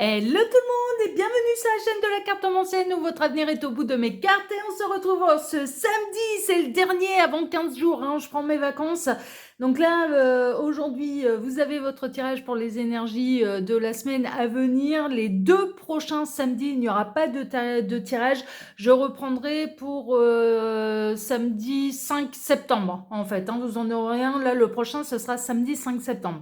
Hello tout le monde et bienvenue sur la chaîne de la cartomancienne où votre avenir est au bout de mes cartes et on se retrouve ce samedi, c'est le dernier avant 15 jours, je prends mes vacances. Donc là, aujourd'hui, vous avez votre tirage pour les énergies de la semaine à venir. Les 2 prochains samedis, il n'y aura pas de tirage. Je reprendrai pour samedi 5 septembre en fait. Vous en aurez un, là le prochain ce sera samedi 5 septembre.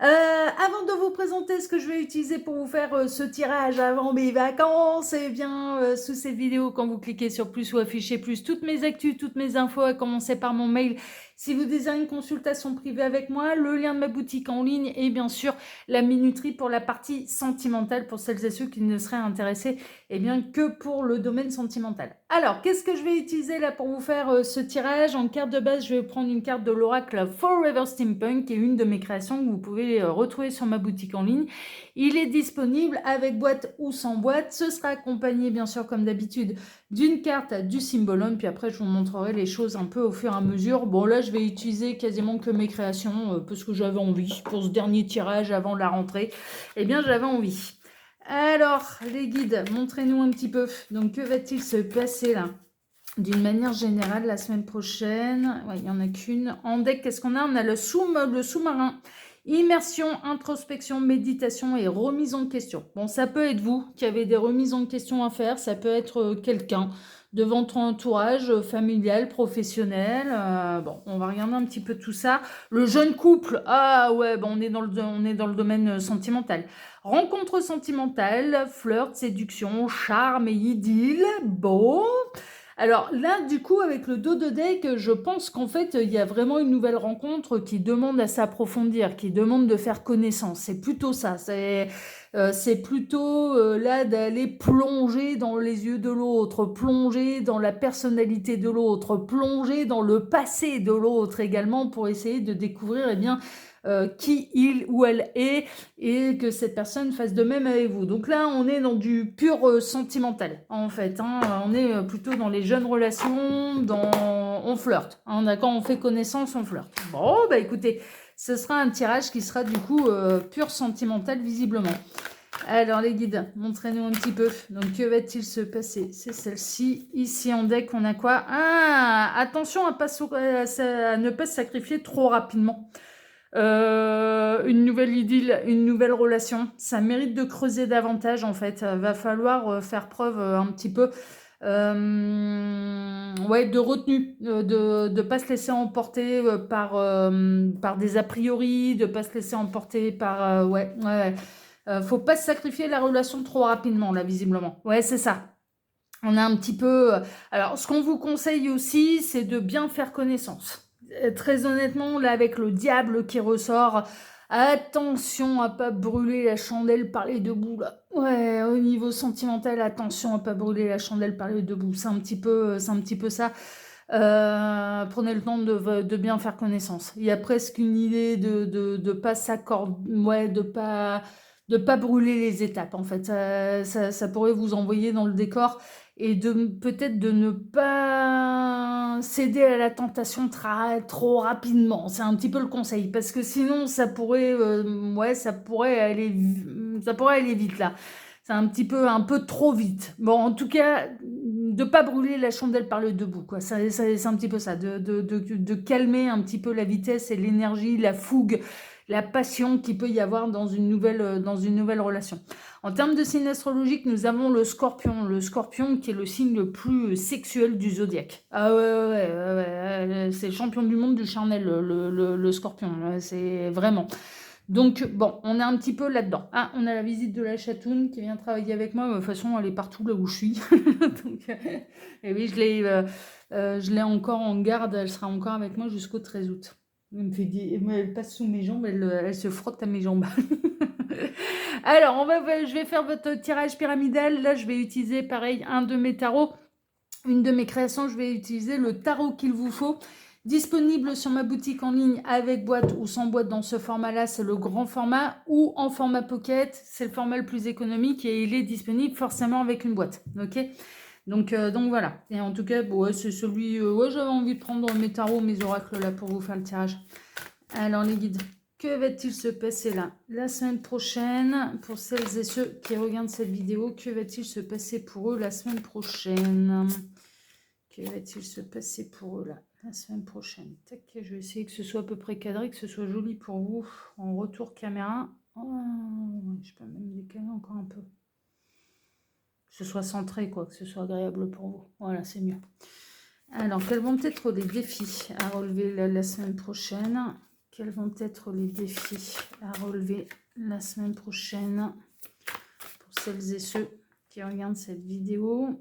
Avant de vous présenter ce que je vais utiliser pour vous faire ce tirage avant mes vacances, eh bien, sous cette vidéo, quand vous cliquez sur plus ou affichez plus, toutes mes actus, toutes mes infos, à commencer par mon mail, si vous désirez une consultation privée avec moi, le lien de ma boutique en ligne et bien sûr la minuterie pour la partie sentimentale pour celles et ceux qui ne seraient intéressés bien, que pour le domaine sentimental. Alors, qu'est-ce que je vais utiliser là pour vous faire ce tirage? En carte de base, je vais prendre une carte de l'oracle Forever Steampunk, qui est une de mes créations que vous pouvez retrouver sur ma boutique en ligne. Il est disponible avec boîte ou sans boîte. Ce sera accompagné, bien sûr, comme d'habitude, d'une carte du symbolone. Puis après, je vous montrerai les choses un peu au fur et à mesure. Bon, là, je vais utiliser quasiment que mes créations parce que j'avais envie. Pour ce dernier tirage avant la rentrée, eh bien, j'avais envie. Alors, les guides, montrez-nous un petit peu. Donc, que va-t-il se passer là? D'une manière générale, la semaine prochaine, il n'y en a qu'une. En deck, qu'est-ce qu'on a? On a le sous-marin. Immersion, introspection, méditation et remise en question. Bon, ça peut être vous qui avez des remises en question à faire. Ça peut être quelqu'un de votre entourage familial, professionnel. Bon, on va regarder un petit peu tout ça. Le jeune couple, ah ouais, bon, on est dans le domaine sentimental. Rencontre sentimentale, flirt, séduction, charme et idylle. Bon. Alors là, du coup, avec le dos de deck, je pense qu'en fait, il y a vraiment une nouvelle rencontre qui demande à s'approfondir, qui demande de faire connaissance. C'est plutôt ça. C'est plutôt là d'aller plonger dans les yeux de l'autre, plonger dans la personnalité de l'autre, plonger dans le passé de l'autre également pour essayer de découvrir qui il ou elle est et que cette personne fasse de même avec vous. Donc là, on est dans du pur sentimental, en fait. On est plutôt dans les jeunes relations, on flirte. D'accord, on fait connaissance, on flirte. Bon, bah écoutez, ce sera un tirage qui sera du coup pur sentimental, visiblement. Alors les guides, montrez-nous un petit peu. Donc que va-t-il se passer? C'est celle-ci. Ici en deck, on a quoi? Ah, attention à ne pas se sacrifier trop rapidement. Une nouvelle idylle, une nouvelle relation. Ça mérite de creuser davantage en fait. Va falloir faire preuve un petit peu de retenue, de ne pas se laisser emporter par des a priori, de ne pas se laisser emporter par... faut pas se sacrifier la relation trop rapidement là visiblement. Ouais, c'est ça. On a un petit peu... Alors, ce qu'on vous conseille aussi, c'est de bien faire connaissance. Très honnêtement, là, avec le diable qui ressort, attention à pas brûler la chandelle par les deux bouts, là. Ouais, au niveau sentimental, attention à pas brûler la chandelle par les deux bouts. C'est un petit peu ça. Prenez le temps de bien faire connaissance. Il y a presque une idée de pas s'accorder, de pas brûler les étapes, en fait. Ça pourrait vous envoyer dans le décor et peut-être de ne pas céder à la tentation trop rapidement. C'est un petit peu le conseil parce que sinon ça pourrait aller vite là. C'est un peu trop vite. Bon, en tout cas, de pas brûler la chandelle par le debout, quoi. C'est un petit peu ça, de calmer un petit peu la vitesse et l'énergie, la fougue, la passion qu'il peut y avoir dans une nouvelle relation. En termes de signe astrologique, nous avons le scorpion. Le scorpion qui est le signe le plus sexuel du zodiaque. Ah ouais, c'est le champion du monde du charnel, le scorpion. C'est vraiment... Donc, bon, on est un petit peu là-dedans. Ah, on a la visite de la chatoune qui vient travailler avec moi. De toute façon, elle est partout là où je suis. Donc, et oui, je l'ai encore en garde. Elle sera encore avec moi jusqu'au 13 août. Elle passe sous mes jambes, elle se frotte à mes jambes. Alors, je vais faire votre tirage pyramidal. Là, je vais utiliser, pareil, un de mes tarots. Une de mes créations, je vais utiliser le tarot qu'il vous faut. Disponible sur ma boutique en ligne avec boîte ou sans boîte dans ce format-là, c'est le grand format, ou en format pocket, c'est le format le plus économique et il est disponible forcément avec une boîte. Ok, donc voilà. Et en tout cas, c'est celui... j'avais envie de prendre mes tarots, mes oracles là pour vous faire le tirage. Alors les guides, Que va-t-il se passer là? La semaine prochaine, pour celles et ceux qui regardent cette vidéo, que va-t-il se passer pour eux la semaine prochaine? Que va-t-il se passer pour eux là, la semaine prochaine? Tac, je vais essayer que ce soit à peu près cadré, que ce soit joli pour vous en retour caméra. Oh, je peux même décaler encore un peu. Que ce soit centré, quoi, que ce soit agréable pour vous. Voilà, c'est mieux. Alors, quels vont être les défis à relever la semaine prochaine? Quels vont être les défis à relever la semaine prochaine pour celles et ceux qui regardent cette vidéo?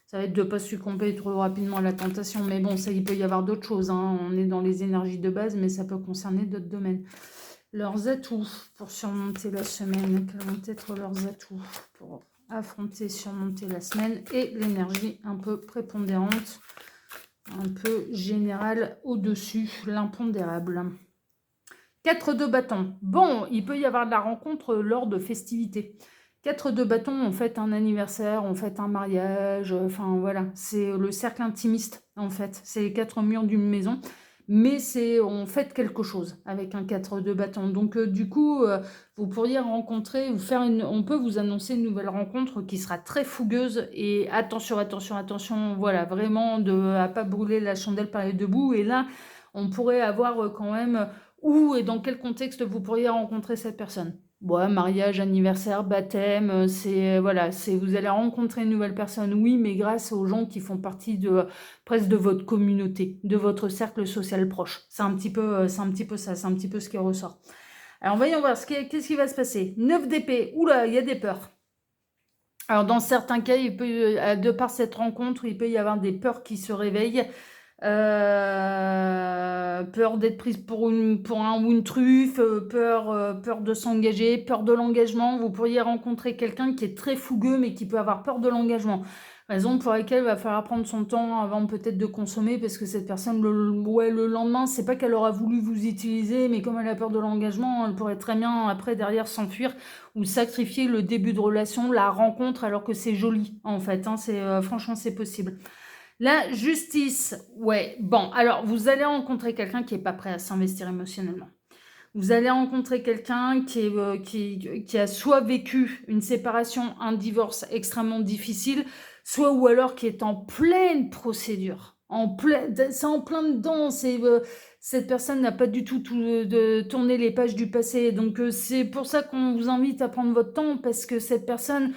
Ça va être de ne pas succomber trop rapidement à la tentation. Mais bon, ça, il peut y avoir d'autres choses. Hein. On est dans les énergies de base, mais ça peut concerner d'autres domaines. Leurs atouts pour surmonter la semaine. Quels vont être leurs atouts pour affronter, surmonter la semaine? Et l'énergie un peu prépondérante, un peu générale au-dessus, l'impondérable. 4 de bâton. Bon, il peut y avoir de la rencontre lors de festivités. 4 de bâton, on fête un anniversaire, on fête un mariage, enfin voilà, c'est le cercle intimiste en fait, c'est les 4 murs d'une maison, mais on fête quelque chose avec un 4 de bâton. Donc du coup, vous pourriez rencontrer, on peut vous annoncer une nouvelle rencontre qui sera très fougueuse et attention, attention, attention, voilà, vraiment à pas brûler la chandelle par les deux bouts. Et là, on pourrait avoir quand même où et dans quel contexte vous pourriez rencontrer cette personne. Bon, mariage, anniversaire, baptême, voilà, vous allez rencontrer une nouvelle personne, oui, mais grâce aux gens qui font partie presque de votre communauté, de votre cercle social proche. C'est un petit peu ça, c'est un petit peu ce qui ressort. Alors, voyons voir, qu'est-ce qui va se passer? 9 d'épée, oula, il y a des peurs. Alors, dans certains cas, de par cette rencontre, il peut y avoir des peurs qui se réveillent. Peur d'être prise pour un ou une truffe, peur de s'engager, peur de l'engagement. Vous pourriez rencontrer quelqu'un qui est très fougueux mais qui peut avoir peur de l'engagement. Raison pour laquelle il va falloir prendre son temps avant peut-être de consommer, parce que cette personne, le lendemain, c'est pas qu'elle aura voulu vous utiliser, mais comme elle a peur de l'engagement, elle pourrait très bien après derrière s'enfuir ou sacrifier le début de relation, la rencontre, alors que c'est joli en fait. Hein, franchement, c'est possible. La justice, ouais, bon, alors vous allez rencontrer quelqu'un qui n'est pas prêt à s'investir émotionnellement. Vous allez rencontrer quelqu'un qui a soit vécu une séparation, un divorce extrêmement difficile, soit ou alors qui est en pleine procédure. C'est en plein dedans, cette personne n'a pas du tout de tourné les pages du passé. Donc c'est pour ça qu'on vous invite à prendre votre temps, parce que cette personne...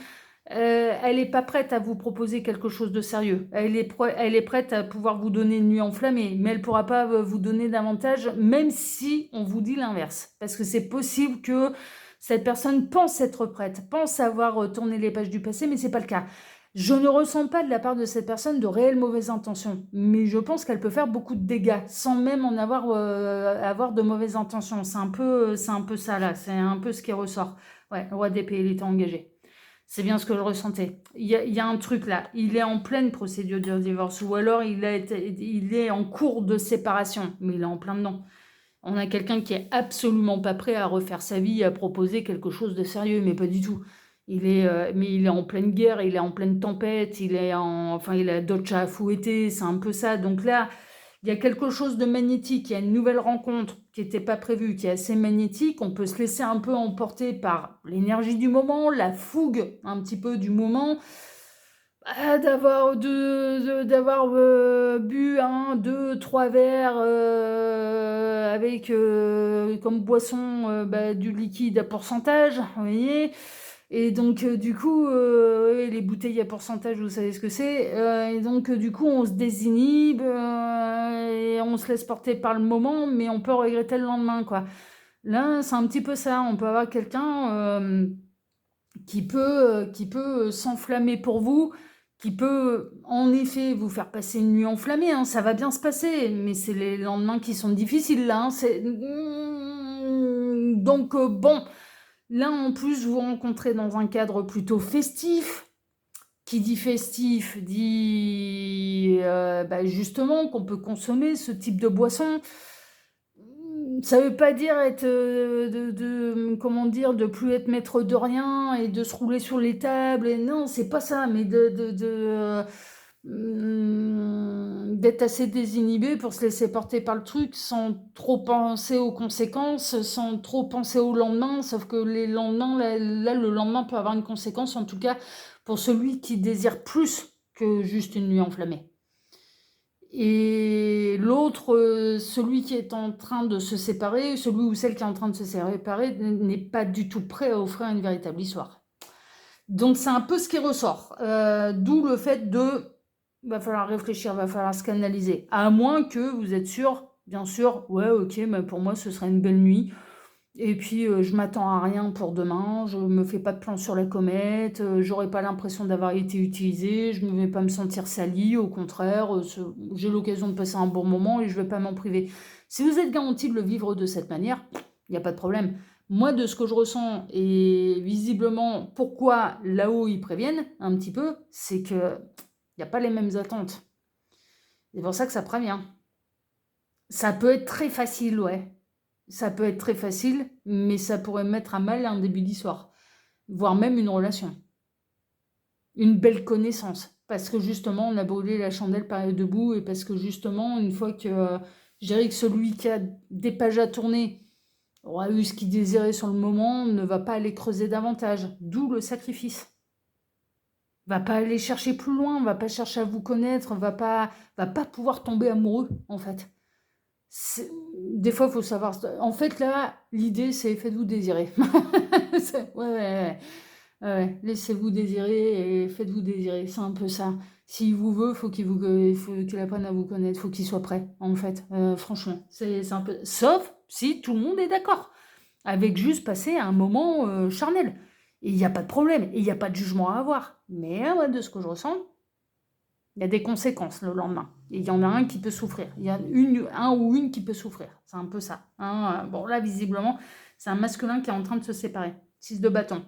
elle n'est pas prête à vous proposer quelque chose de sérieux. Elle est prête à pouvoir vous donner une nuit enflammée, mais elle ne pourra pas vous donner davantage, même si on vous dit l'inverse. Parce que c'est possible que cette personne pense être prête, pense avoir tourné les pages du passé, mais ce n'est pas le cas. Je ne ressens pas de la part de cette personne de réelles mauvaises intentions, mais je pense qu'elle peut faire beaucoup de dégâts sans même en avoir de mauvaises intentions. C'est un peu ça là, c'est un peu ce qui ressort. Ouais, le roi d'épée, il était engagé. C'est bien ce que je ressentais. Il y a un truc là. Il est en pleine procédure de divorce, ou alors il est en cours de séparation, mais il est en plein dedans. On a quelqu'un qui est absolument pas prêt à refaire sa vie, à proposer quelque chose de sérieux, mais pas du tout. Mais il est en pleine guerre, il est en pleine tempête, il a d'autres chats à fouetter, c'est un peu ça. Donc là, il y a quelque chose de magnétique, il y a une nouvelle rencontre qui n'était pas prévue, qui est assez magnétique. On peut se laisser un peu emporter par l'énergie du moment, la fougue un petit peu du moment, d'avoir bu 1, 2, 3 verres avec comme boisson du liquide à pourcentage, vous voyez. Et donc, du coup, les bouteilles à pourcentage, vous savez ce que c'est. Et donc, du coup, on se désinhibe et on se laisse porter par le moment, mais on peut regretter le lendemain, quoi. Là, c'est un petit peu ça. On peut avoir quelqu'un qui peut s'enflammer pour vous, qui peut, en effet, vous faire passer une nuit enflammée. Hein, ça va bien se passer, mais c'est les lendemains qui sont difficiles, là. Hein, donc, bon... Là, en plus, vous rencontrez dans un cadre plutôt festif. Qui dit festif dit justement qu'on peut consommer ce type de boisson. Ça veut pas dire être de plus être maître de rien et de se rouler sur les tables. Et non, c'est pas ça, mais d'être assez désinhibé pour se laisser porter par le truc sans trop penser aux conséquences, sans trop penser au lendemain, sauf que les lendemains, là, le lendemain peut avoir une conséquence, en tout cas pour celui qui désire plus que juste une nuit enflammée. Et l'autre, celui qui est en train de se séparer, celui ou celle qui est en train de se séparer n'est pas du tout prêt à offrir une véritable histoire. Donc c'est un peu ce qui ressort. D'où le fait de va falloir réfléchir, va falloir se canaliser. À moins que vous êtes sûr, bien sûr, ouais, ok, mais pour moi ce serait une belle nuit. Et puis je m'attends à rien pour demain, je me fais pas de plan sur la comète, j'aurai pas l'impression d'avoir été utilisée, je ne vais pas me sentir salie, au contraire, j'ai l'occasion de passer un bon moment et je vais pas m'en priver. Si vous êtes garanti de le vivre de cette manière, il n'y a pas de problème. Moi, de ce que je ressens, et visiblement, pourquoi là-haut ils préviennent un petit peu, c'est que il n'y a pas les mêmes attentes. C'est pour ça que ça prévient. Ça peut être très facile, ouais. Ça peut être très facile, mais ça pourrait mettre à mal un début d'histoire, voire même une relation. Une belle connaissance, parce que justement, on a brûlé la chandelle par les deux bouts, et parce que justement, une fois que je dirais que celui qui a des pages à tourner aura eu ce qu'il désirait sur le moment, ne va pas aller creuser davantage, d'où le sacrifice. Va pas aller chercher plus loin, va pas chercher à vous connaître, va pas pouvoir tomber amoureux, en fait. Des fois, il faut savoir. En fait, là, l'idée, c'est faites-vous désirer. Ouais. Laissez-vous désirer et faites-vous désirer. C'est un peu ça. S'il vous veut, faut qu'il apprenne à vous connaître, faut qu'il soit prêt, en fait. Franchement, c'est un peu. Sauf si tout le monde est d'accord. Avec juste passer un moment charnel. Et il n'y a pas de problème. Et il n'y a pas de jugement à avoir. Mais de ce que je ressens, il y a des conséquences le lendemain. Et il y en a un qui peut souffrir. Il y a un ou une qui peut souffrir. C'est un peu ça. Bon, là, visiblement, c'est un masculin qui est en train de se séparer. 6 de bâton.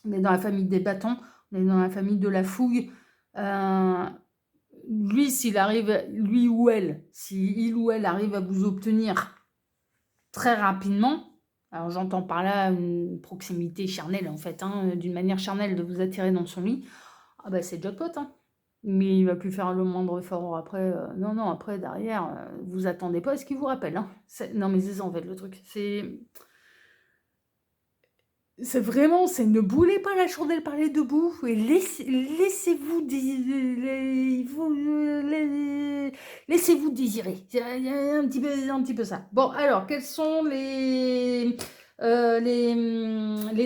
On est dans la famille des bâtons. On est dans la famille de la fouille. Lui, s'il arrive, lui ou elle, si il ou elle arrive à vous obtenir très rapidement, alors j'entends par là une proximité charnelle, en fait, d'une manière charnelle de vous attirer dans son lit, c'est jackpot, Mais il va plus faire le moindre effort après. Non, après, derrière, vous attendez pas à ce qu'il vous rappelle. Non, mais c'est ça, en fait, le truc. C'est vraiment, c'est ne boulez pas la chandelle par les deux bouts et laissez-vous laissez-vous désirer. Il y a un petit peu ça. Bon, alors, quels sont les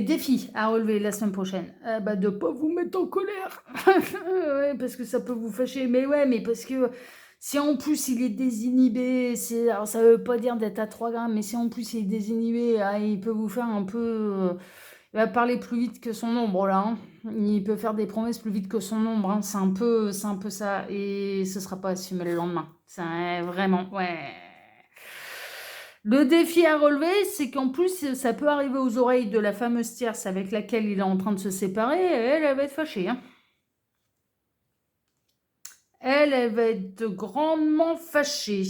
défis à relever la semaine prochaine? De pas vous mettre en colère. Ouais, parce que ça peut vous fâcher. Mais ouais, mais parce que si en plus il est désinhibé, alors ça veut pas dire d'être à 3 grammes, mais si en plus il est désinhibé, il peut vous faire un peu... il va parler plus vite que son ombre, là. Il peut faire des promesses plus vite que son ombre. C'est un peu ça. Et ce sera pas assumé le lendemain. C'est vraiment, ouais. Le défi à relever, c'est qu'en plus, ça peut arriver aux oreilles de la fameuse tierce avec laquelle il est en train de se séparer. Elle va être fâchée, Elle va être grandement fâchée.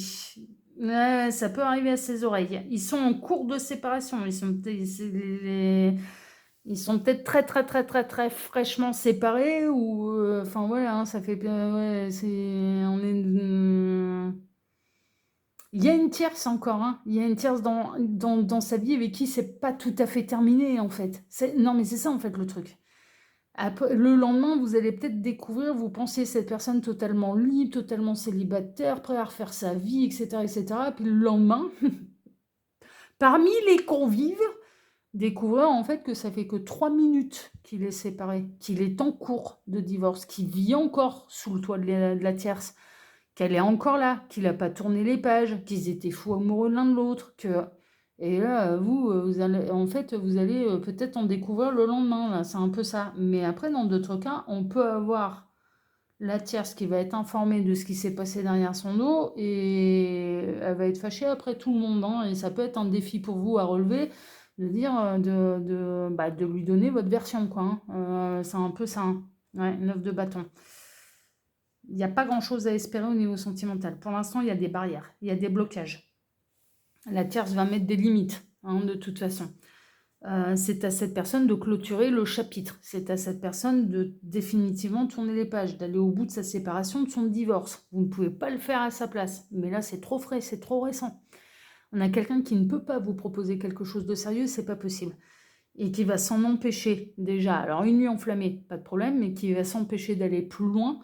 Ça peut arriver à ses oreilles. Ils sont en cours de séparation. Ils sont peut-être très, très, très, très, très fraîchement séparés ou... Enfin, voilà, ça fait... ouais, on est... Il y a une tierce encore, Il y a une tierce dans sa vie avec qui c'est pas tout à fait terminé, en fait. Non, mais c'est ça, en fait, le truc. Après, le lendemain, vous allez peut-être découvrir, vous pensez cette personne totalement libre, totalement célibataire, prêt à refaire sa vie, etc., etc. Puis le lendemain, parmi les convives, découvrir en fait que ça fait que 3 minutes qu'il est séparé, qu'il est en cours de divorce, qu'il vit encore sous le toit de la tierce, qu'elle est encore là, qu'il n'a pas tourné les pages, qu'ils étaient fous amoureux l'un de l'autre, que... Et là, vous allez peut-être en découvrir le lendemain, là, c'est un peu ça. Mais après, dans d'autres cas, on peut avoir la tierce qui va être informée de ce qui s'est passé derrière son dos et elle va être fâchée après tout le monde, et ça peut être un défi pour vous à relever, de dire, de lui donner votre version, quoi. C'est un peu ça. Ouais, 9 de bâton. Il n'y a pas grand-chose à espérer au niveau sentimental. Pour l'instant, il y a des barrières, il y a des blocages. La tierce va mettre des limites, de toute façon. c'est à cette personne de clôturer le chapitre. C'est à cette personne de définitivement tourner les pages, d'aller au bout de sa séparation, de son divorce. Vous ne pouvez pas le faire à sa place. Mais là, c'est trop frais, c'est trop récent. On a quelqu'un qui ne peut pas vous proposer quelque chose de sérieux, c'est pas possible. Et qui va s'en empêcher déjà. Alors une nuit enflammée, pas de problème, mais qui va s'empêcher d'aller plus loin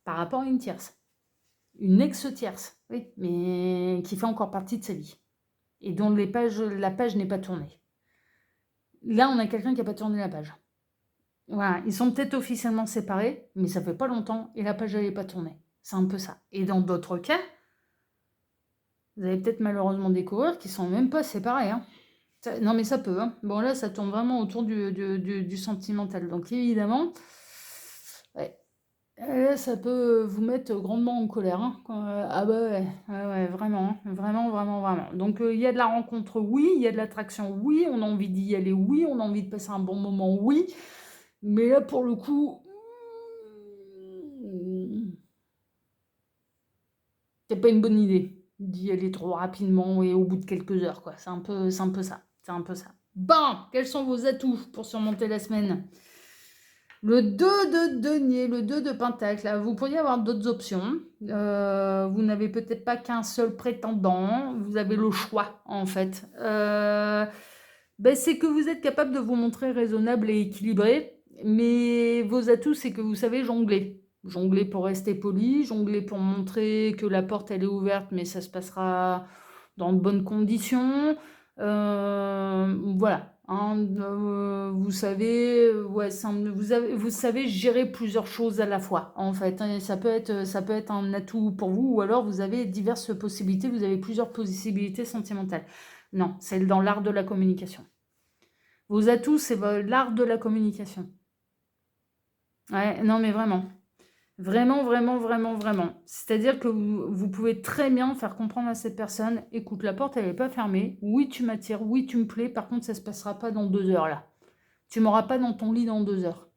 par rapport à une tierce. Une ex-tierce, oui, mais qui fait encore partie de sa vie. Et dont la page n'est pas tournée. Là, on a quelqu'un qui n'a pas tourné la page. Voilà, ils sont peut-être officiellement séparés, mais ça fait pas longtemps et la page n'est pas tournée. C'est un peu ça. Et dans d'autres cas, vous allez peut-être malheureusement découvrir qu'ils sont même pas séparés. Hein. Non, mais ça peut. Hein. Bon, là, ça tourne vraiment autour du sentimental. Donc, évidemment, ouais. Là, ça peut vous mettre grandement en colère. Hein. Ah bah ouais, ouais, vraiment, hein. Vraiment, vraiment, vraiment. Donc, il y a de la rencontre, oui. Il y a de l'attraction, oui. On a envie d'y aller, oui. On a envie de passer un bon moment, oui. Mais là, pour le coup, c'est pas une bonne idée d'y aller trop rapidement et au bout de quelques heures, quoi. C'est un peu ça. C'est un peu ça. Bon, quels sont vos atouts pour surmonter la semaine? Le 2 de denier, le 2 de pentacle, là, vous pourriez avoir d'autres options. Vous n'avez peut-être pas qu'un seul prétendant. Vous avez le choix, en fait. C'est que vous êtes capable de vous montrer raisonnable et équilibré. Mais vos atouts, c'est que vous savez jongler. Jongler pour rester poli, jongler pour montrer que la porte, elle est ouverte, mais ça se passera dans de bonnes conditions. Voilà. Hein, vous savez, ouais, vous savez gérer plusieurs choses à la fois, en fait. Hein, ça peut être un atout pour vous, ou alors vous avez diverses possibilités, vous avez plusieurs possibilités sentimentales. Non, c'est dans l'art de la communication. Vos atouts, c'est l'art de la communication. Ouais, non, mais vraiment. Vraiment, vraiment, vraiment, vraiment. C'est-à-dire que vous pouvez très bien faire comprendre à cette personne, écoute, la porte, elle n'est pas fermée. Oui, tu m'attires, oui, tu me plais. Par contre, ça ne se passera pas dans 2 heures, là. Tu m'auras pas dans ton lit dans 2 heures.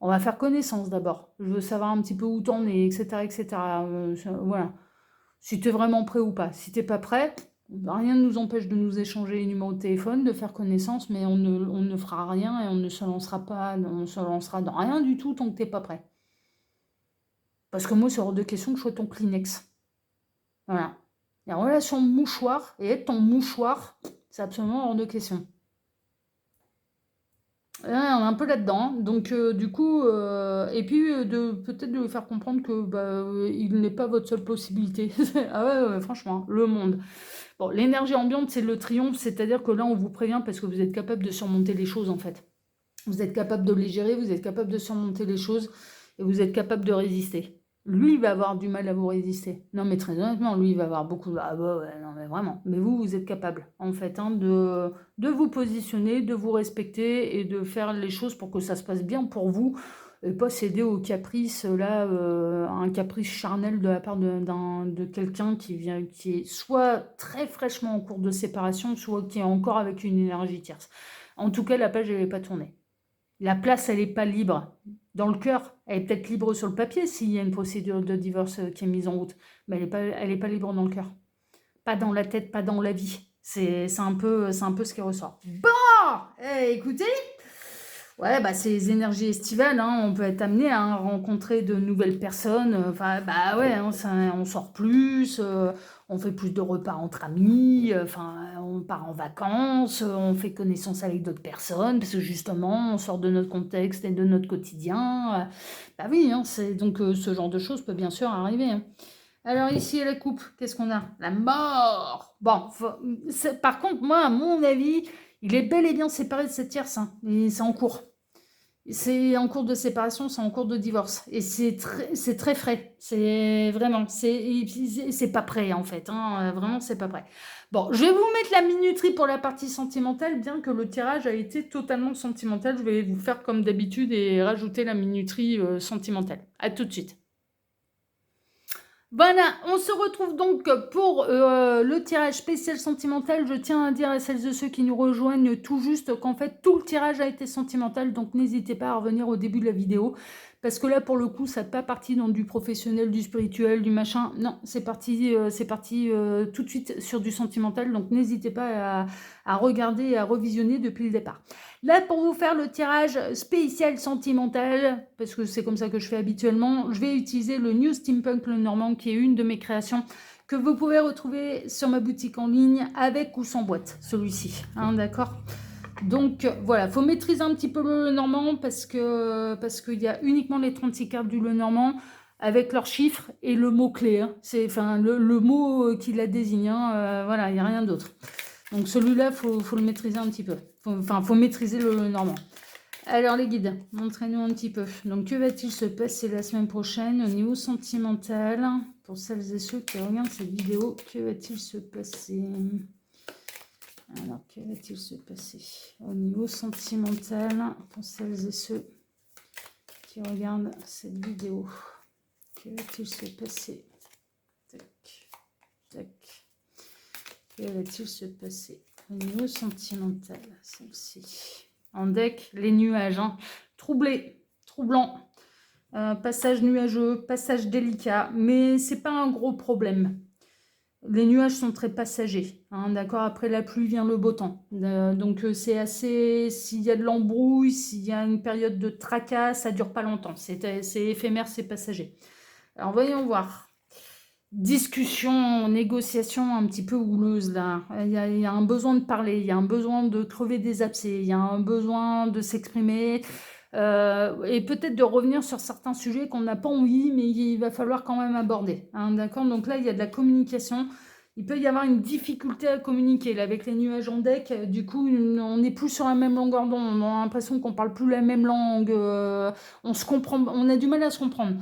On va faire connaissance d'abord. Je veux savoir un petit peu où t'en es, etc., etc. Voilà. Si tu es vraiment prêt ou pas. Si tu n'es pas prêt, rien ne nous empêche de nous échanger les numéros de téléphone, de faire connaissance, mais on ne fera rien et on ne se lancera dans rien du tout tant que tu n'es pas prêt. Parce que moi, c'est hors de question que je sois ton Kleenex. Voilà. La relation mouchoir et être ton mouchoir, c'est absolument hors de question. Ouais, on est un peu là-dedans. Donc, du coup, et puis peut-être de lui faire comprendre que il n'est pas votre seule possibilité. Ah ouais, franchement, le monde. Bon, l'énergie ambiante, c'est le triomphe, c'est-à-dire que là, on vous prévient parce que vous êtes capable de surmonter les choses, en fait. Vous êtes capable de les gérer, vous êtes capable de surmonter les choses et vous êtes capable de résister. Lui, il va avoir du mal à vous résister. Non, mais très honnêtement, lui, il va avoir beaucoup de... Ah bah ouais, non, mais vraiment. Mais vous êtes capable, en fait, hein, de vous positionner, de vous respecter et de faire les choses pour que ça se passe bien pour vous et pas céder au caprice, là, un caprice charnel de la part de quelqu'un qui est soit très fraîchement en cours de séparation, soit qui est encore avec une énergie tierce. En tout cas, la page, elle n'est pas tournée. La place, elle n'est pas libre. Dans le cœur, elle est peut-être libre sur le papier s'il y a une procédure de divorce qui est mise en route. Mais elle est pas libre dans le cœur. Pas dans la tête, pas dans la vie. C'est un peu ce qui ressort. Bon, écoutez, ouais, c'est les énergies estivales. Hein. On peut être amené à rencontrer de nouvelles personnes. Enfin, ouais, hein, on sort plus, on fait plus de repas entre amis. On part en vacances, on fait connaissance avec d'autres personnes parce que justement, on sort de notre contexte et de notre quotidien. Oui, hein, donc ce genre de choses peut bien sûr arriver. Hein. Alors ici, la coupe, qu'est-ce qu'on a? La mort. Bon, par contre, moi, à mon avis, il est bel et bien séparé de cette tierce. Hein, et c'est en cours. C'est en cours de séparation, c'est en cours de divorce. Et c'est très frais. C'est vraiment, c'est pas prêt en fait. Hein, vraiment, c'est pas prêt. Bon, je vais vous mettre la minuterie pour la partie sentimentale, bien que le tirage a été totalement sentimental. Je vais vous faire comme d'habitude et rajouter la minuterie sentimentale. À tout de suite. Voilà, on se retrouve donc pour le tirage spécial sentimental. Je tiens à dire à celles et ceux qui nous rejoignent tout juste qu'en fait tout le tirage a été sentimental, donc n'hésitez pas à revenir au début de la vidéo parce que là, pour le coup, ça n'est pas parti dans du professionnel, du spirituel, du machin. Non, c'est parti tout de suite sur du sentimental. Donc, n'hésitez pas à regarder et à revisionner depuis le départ. Là, pour vous faire le tirage spécial sentimental, parce que c'est comme ça que je fais habituellement, je vais utiliser le New Steampunk Le Normand, qui est une de mes créations, que vous pouvez retrouver sur ma boutique en ligne, avec ou sans boîte, celui-ci. Hein, d'accord ? Donc voilà, il faut maîtriser un petit peu le Lenormand parce qu'il y a uniquement les 36 cartes du Lenormand avec leurs chiffres et le mot-clé. Hein. C'est enfin, le mot qui la désigne. Hein, voilà, il n'y a rien d'autre. Donc celui-là, faut le maîtriser un petit peu. Faut maîtriser le Lenormand. Alors les guides, montrez-nous un petit peu. Donc que va-t-il se passer la semaine prochaine au niveau sentimental? Pour celles et ceux qui regardent cette vidéo, que va-t-il se passer? Alors, que va-t-il se passer au niveau sentimental pour celles et ceux qui regardent cette vidéo? Que va-t-il se passer? Tac, tac. Que va-t-il se passer au niveau sentimental? Celle-ci. En deck, les nuages. Hein. Troublé, troublant. Passage nuageux, passage délicat. Mais c'est pas un gros problème. Les nuages sont très passagers, hein, d'accord. Après la pluie vient le beau temps. Donc c'est assez... S'il y a de l'embrouille, s'il y a une période de tracas, ça dure pas longtemps. C'est éphémère, c'est passager. Alors voyons voir. Discussion, négociation un petit peu houleuse là. Il y a un besoin de parler, il y a un besoin de crever des abcès, il y a un besoin de s'exprimer. Et peut-être de revenir sur certains sujets qu'on n'a pas envie, mais il va falloir quand même aborder. Hein, d'accord. Donc là, il y a de la communication. Il peut y avoir une difficulté à communiquer. Là, avec les nuages en deck, du coup, on n'est plus sur la même longueur d'onde. On a l'impression qu'on parle plus la même langue. On se comprend, on a du mal à se comprendre.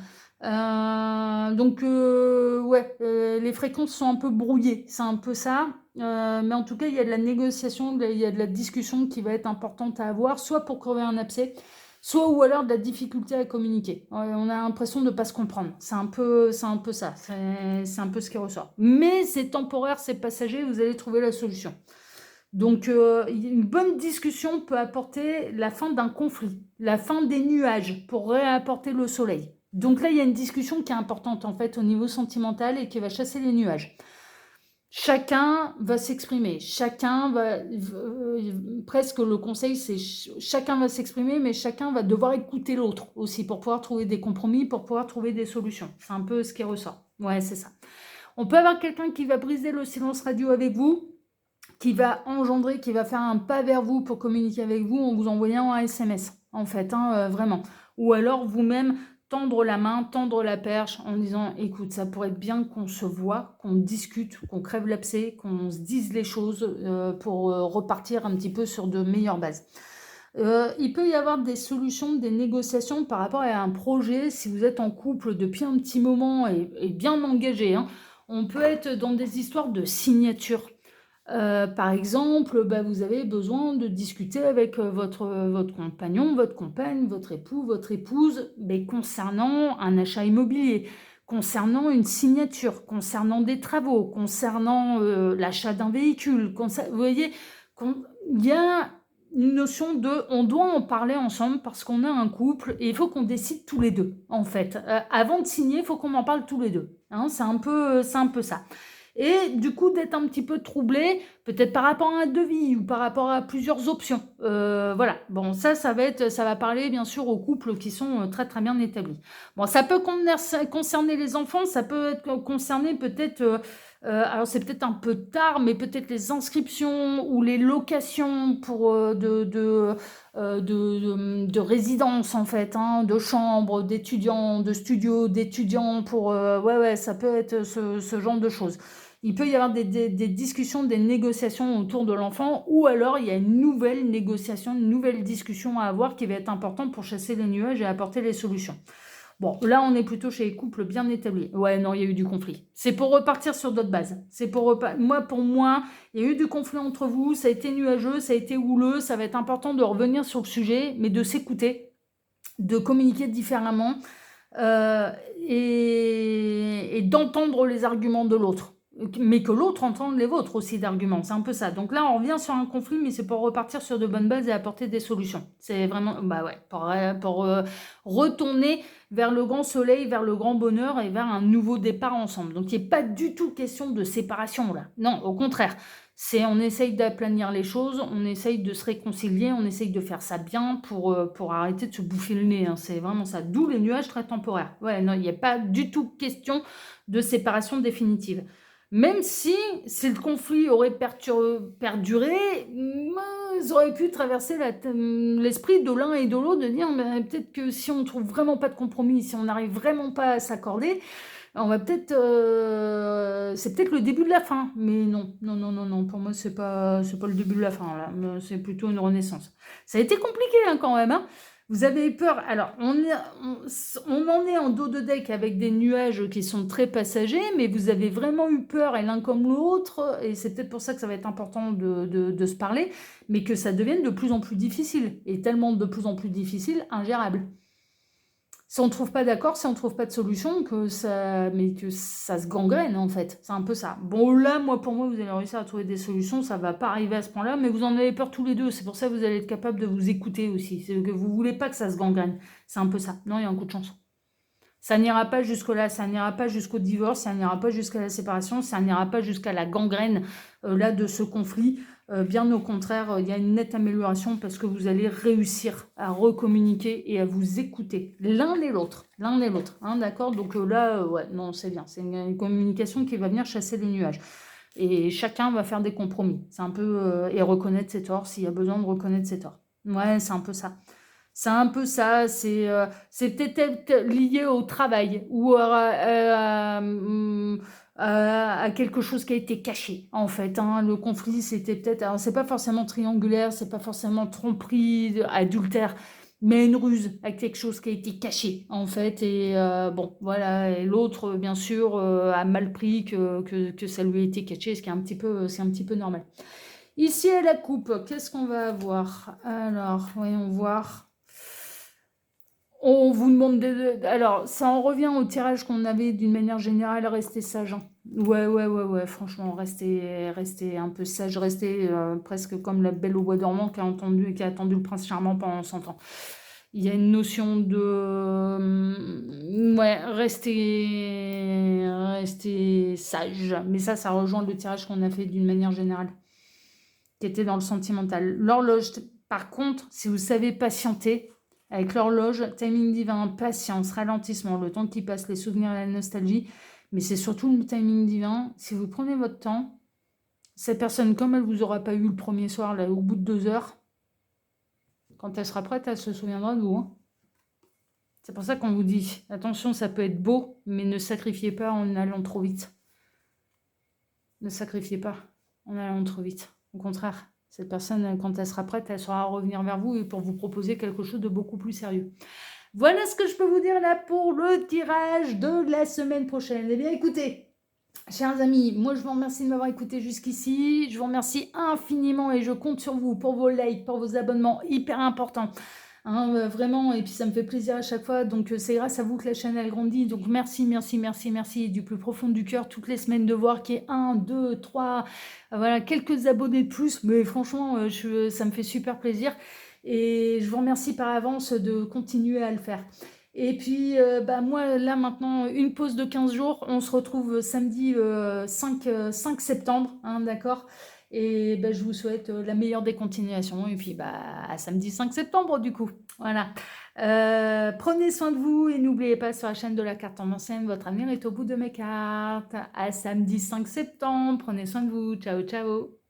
Les fréquences sont un peu brouillées. C'est un peu ça. Mais en tout cas, il y a de la négociation, il y a de la discussion qui va être importante à avoir, soit pour crever un abcès, soit ou alors de la difficulté à communiquer. On a l'impression de ne pas se comprendre. C'est un peu ça. C'est un peu ce qui ressort. Mais c'est temporaire, c'est passager, vous allez trouver la solution. Donc, une bonne discussion peut apporter la fin d'un conflit, la fin des nuages pour réapporter le soleil. Donc là, il y a une discussion qui est importante en fait au niveau sentimental et qui va chasser les nuages. Chacun va s'exprimer, presque le conseil c'est chacun va s'exprimer, mais chacun va devoir écouter l'autre aussi pour pouvoir trouver des compromis, pour pouvoir trouver des solutions. C'est un peu ce qui ressort. Ouais, c'est ça. On peut avoir quelqu'un qui va briser le silence radio avec vous, qui va engendrer, qui va faire un pas vers vous pour communiquer avec vous en vous envoyant un SMS, en fait, hein, vraiment. Ou alors vous-même tendre la main, tendre la perche en disant « Écoute, ça pourrait être bien qu'on se voit, qu'on discute, qu'on crève l'abcès, qu'on se dise les choses pour repartir un petit peu sur de meilleures bases. » Il peut y avoir des solutions, des négociations par rapport à un projet. Si vous êtes en couple depuis un petit moment et bien engagé, hein, on peut être dans des histoires de signature. Par exemple, vous avez besoin de discuter avec votre compagnon, votre compagne, votre époux, votre épouse, concernant un achat immobilier, concernant une signature, concernant des travaux, concernant l'achat d'un véhicule. Vous voyez, il y a une notion de on doit en parler ensemble parce qu'on a un couple et il faut qu'on décide tous les deux, en fait. Avant de signer, il faut qu'on en parle tous les deux. Hein, c'est un peu ça. Et du coup, d'être un petit peu troublé, peut-être par rapport à un devis ou par rapport à plusieurs options. Voilà. Bon, ça va parler bien sûr aux couples qui sont très très bien établis. Bon, ça peut concerner les enfants, ça peut être concerner peut-être, alors c'est peut-être un peu tard, mais peut-être les inscriptions ou les locations pour de résidence en fait, hein, de chambres, d'étudiants, de studios, d'étudiants pour... ça peut être ce genre de choses. Il peut y avoir des discussions, des négociations autour de l'enfant, ou alors il y a une nouvelle négociation, une nouvelle discussion à avoir qui va être importante pour chasser les nuages et apporter les solutions. Bon, là, on est plutôt chez les couples bien établis. Ouais, non, il y a eu du conflit. C'est pour repartir sur d'autres bases. Pour moi, il y a eu du conflit entre vous, ça a été nuageux, ça a été houleux, ça va être important de revenir sur le sujet, mais de s'écouter, de communiquer différemment et d'entendre les arguments de l'autre. mais que l'autre entende les vôtres aussi d'arguments. C'est un peu ça. Donc là, on revient sur un conflit, mais c'est pour repartir sur de bonnes bases et apporter des solutions. C'est vraiment, bah ouais, pour retourner vers le grand soleil, vers le grand bonheur et vers un nouveau départ ensemble. Donc il n'est pas du tout question de séparation là. Non, au contraire. On essaye d'aplanir les choses, on essaye de se réconcilier, on essaye de faire ça bien pour arrêter de se bouffer le nez. Hein. C'est vraiment ça. D'où les nuages très temporaires. Ouais, non, il n'y a pas du tout question de séparation définitive. Même si le conflit aurait perduré, ils auraient pu traverser l'esprit de l'un et de l'autre, de dire peut-être que si on ne trouve vraiment pas de compromis, si on n'arrive vraiment pas à s'accorder, on va peut-être, c'est peut-être le début de la fin. Mais non, non, non, non, non. Pour moi, c'est pas le début de la fin là. C'est plutôt une renaissance. Ça a été compliqué hein, quand même. Hein. Vous avez peur. Alors, on en est en dos de deck avec des nuages qui sont très passagers, mais vous avez vraiment eu peur, et l'un comme l'autre, et c'est peut-être pour ça que ça va être important de se parler, mais que ça devienne de plus en plus difficile, et tellement de plus en plus difficile, ingérable. Si on ne trouve pas d'accord, si on ne trouve pas de solution, que ça se gangrène en fait. C'est un peu ça. Bon là, pour moi, vous allez réussir à trouver des solutions. Ça ne va pas arriver à ce point-là, mais vous en avez peur tous les deux. C'est pour ça que vous allez être capable de vous écouter aussi. C'est que vous ne voulez pas que ça se gangrène. C'est un peu ça. Non, il y a un coup de chance. Ça n'ira pas jusque-là, ça n'ira pas jusqu'au divorce, ça n'ira pas jusqu'à la séparation, ça n'ira pas jusqu'à la gangrène là de ce conflit. Bien au contraire, il y a une nette amélioration parce que vous allez réussir à recommuniquer et à vous écouter l'un et l'autre. Hein, d'accord. Donc là, ouais, non, c'est bien. C'est une communication qui va venir chasser les nuages. Et chacun va faire des compromis. C'est un peu... et reconnaître ses torts s'il y a besoin de reconnaître ses torts. Ouais, c'est un peu ça. C'est un peu ça, c'est peut-être lié au travail ou à quelque chose qui a été caché, en fait. Hein. Le conflit, c'était peut-être... Alors, c'est pas forcément triangulaire, c'est pas forcément tromperie, adultère, mais une ruse à quelque chose qui a été caché, en fait. Et bon, voilà. Et l'autre, bien sûr, a mal pris que ça lui a été caché, ce qui est c'est un petit peu normal. Ici, à la coupe, qu'est-ce qu'on va avoir? Alors, voyons voir. On vous demande alors, ça en revient au tirage qu'on avait d'une manière générale, restez sage. Hein. Ouais, franchement, restez un peu sage, restez presque comme la belle au bois dormant qui a attendu le prince charmant pendant 100 ans. Il y a une notion de... ouais, restez sage. Mais ça rejoint le tirage qu'on a fait d'une manière générale, qui était dans le sentimental. L'horloge, par contre, si vous savez patienter, avec l'horloge, timing divin, patience, ralentissement, le temps qui passe, les souvenirs et la nostalgie. Mais c'est surtout le timing divin. Si vous prenez votre temps, cette personne, comme elle ne vous aura pas eu le premier soir, là, au bout de 2 heures, quand elle sera prête, elle se souviendra de vous. Hein. C'est pour ça qu'on vous dit, attention, ça peut être beau, mais ne sacrifiez pas en allant trop vite. Ne sacrifiez pas en allant trop vite. Au contraire. Cette personne, quand elle sera prête, elle saura revenir vers vous et pour vous proposer quelque chose de beaucoup plus sérieux. Voilà ce que je peux vous dire là pour le tirage de la semaine prochaine. Eh bien, écoutez, chers amis, moi je vous remercie de m'avoir écouté jusqu'ici. Je vous remercie infiniment et je compte sur vous pour vos likes, pour vos abonnements, hyper importants. Hein, vraiment, et puis ça me fait plaisir à chaque fois, donc c'est grâce à vous que la chaîne elle grandit, donc merci du plus profond du cœur toutes les semaines de voir qu'il y ait 1, 2, 3, voilà, quelques abonnés de plus, mais franchement ça me fait super plaisir et je vous remercie par avance de continuer à le faire. Et puis moi là maintenant une pause de 15 jours, on se retrouve samedi 5 septembre, hein, d'accord. Et je vous souhaite la meilleure des continuations. Et puis à samedi 5 septembre du coup. Voilà. Prenez soin de vous et n'oubliez pas sur la chaîne de la carte en ancienne, votre avenir est au bout de mes cartes. À samedi 5 septembre. Prenez soin de vous. Ciao, ciao.